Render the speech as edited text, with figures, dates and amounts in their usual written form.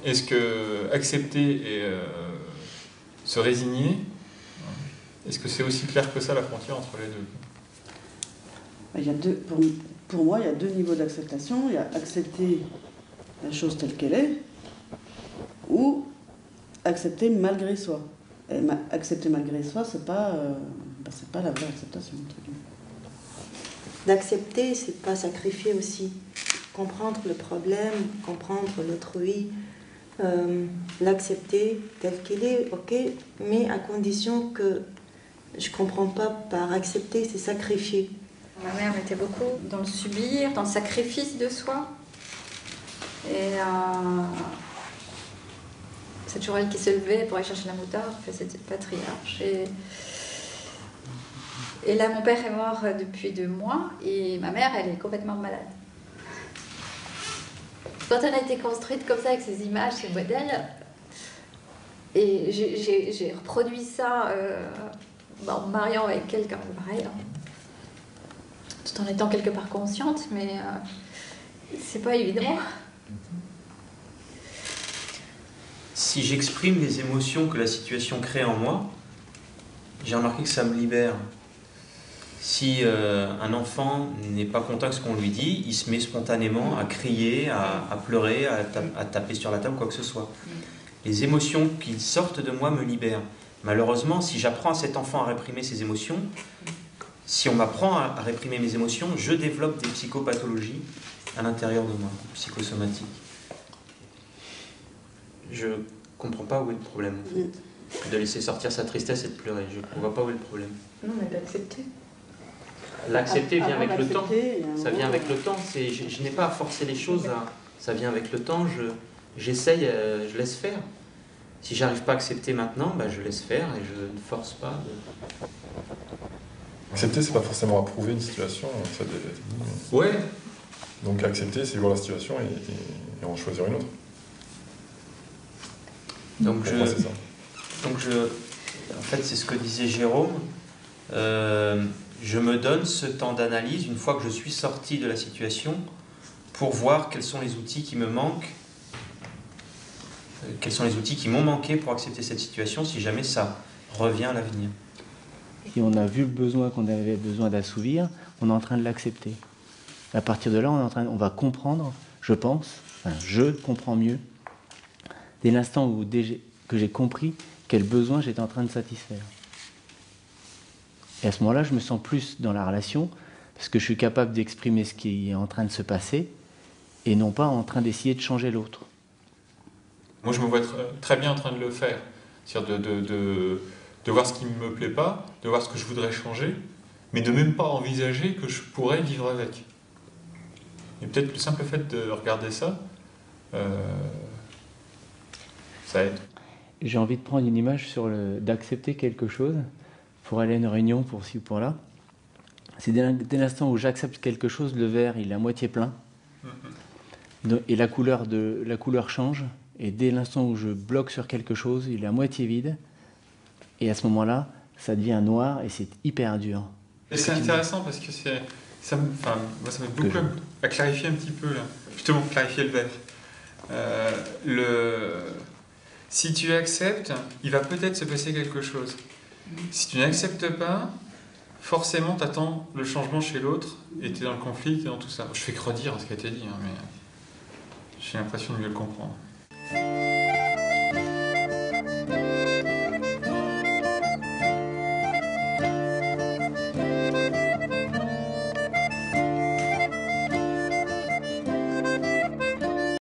est-ce que accepter et se résigner, est-ce que c'est aussi clair que ça la frontière entre les deux? Il y a pour moi, il y a deux niveaux d'acceptation. Il y a accepter la chose telle qu'elle est, ou accepter malgré soi. Et accepter malgré soi, c'est pas la vraie acceptation, entre guillemets. D'accepter, c'est pas sacrifier aussi. Comprendre le problème, comprendre l'autrui, l'accepter tel qu'il est, ok, mais à condition que je comprends pas par accepter, c'est sacrifier. Ma mère était beaucoup dans le subir, dans le sacrifice de soi. Et c'est toujours elle qui se levait pour aller chercher la moutarde, c'était patriarche. Et là, mon père est mort depuis 2 mois et ma mère, elle est complètement malade. Quand elle a été construite comme ça, avec ces images, ces modèles, et j'ai reproduit ça en me mariant avec quelqu'un pareil, hein, tout en étant quelque part consciente, mais c'est pas évident. Si j'exprime les émotions que la situation crée en moi, j'ai remarqué que ça me libère. Si un enfant n'est pas content de ce qu'on lui dit, il se met spontanément à crier, à pleurer, à taper sur la table, quoi que ce soit. Les émotions qui sortent de moi me libèrent. Malheureusement, si j'apprends à cet enfant à réprimer ses émotions, si on m'apprend à réprimer mes émotions, je développe des psychopathologies à l'intérieur de moi, psychosomatiques. Je comprends pas où est le problème, en fait. De laisser sortir sa tristesse et de pleurer. Je ne vois pas où est le problème. Non, mais d'accepter. L'accepter vient avec le temps. Ça vient avec le temps. Je n'ai pas à forcer les choses. Ça vient avec le temps. J'essaye, je laisse faire. Si j'arrive pas à accepter maintenant, je laisse faire et je ne force pas. Accepter, c'est pas forcément approuver une situation. Ça a été dit. Ouais. Donc accepter, c'est voir la situation et en choisir une autre. Donc moi, c'est ça. En fait, c'est ce que disait Jérôme. Je me donne ce temps d'analyse une fois que je suis sorti de la situation pour voir quels sont les outils qui me manquent, quels sont les outils qui m'ont manqué pour accepter cette situation si jamais ça revient à l'avenir. Si on a vu le besoin qu'on avait besoin d'assouvir, on est en train de l'accepter. À partir de là, on va comprendre, je pense, je comprends mieux, dès l'instant que j'ai compris quel besoin j'étais en train de satisfaire. Et à ce moment-là, je me sens plus dans la relation, parce que je suis capable d'exprimer ce qui est en train de se passer, et non pas en train d'essayer de changer l'autre. Moi, je me vois très bien en train de le faire. C'est-à-dire de voir ce qui ne me plaît pas, de voir ce que je voudrais changer, mais de même pas envisager que je pourrais vivre avec. Et peut-être le simple fait de regarder ça, ça aide. J'ai envie de prendre une image d'accepter quelque chose pour aller à une réunion pour ci ou pour là. C'est dès l'instant où j'accepte quelque chose, le verre il est à moitié plein. Et la couleur change. Et dès l'instant où je bloque sur quelque chose, il est à moitié vide. Et à ce moment-là, ça devient noir et c'est hyper dur. Et c'est intéressant parce que ça m'aide beaucoup à clarifier un petit peu, là. Justement, clarifier le verre. Si tu acceptes, il va peut-être se passer quelque chose. Si tu n'acceptes pas, forcément, tu attends le changement chez l'autre et tu es dans le conflit, tu es dans tout ça. Je fais que redire ce qui a été dit, hein, mais j'ai l'impression de mieux le comprendre.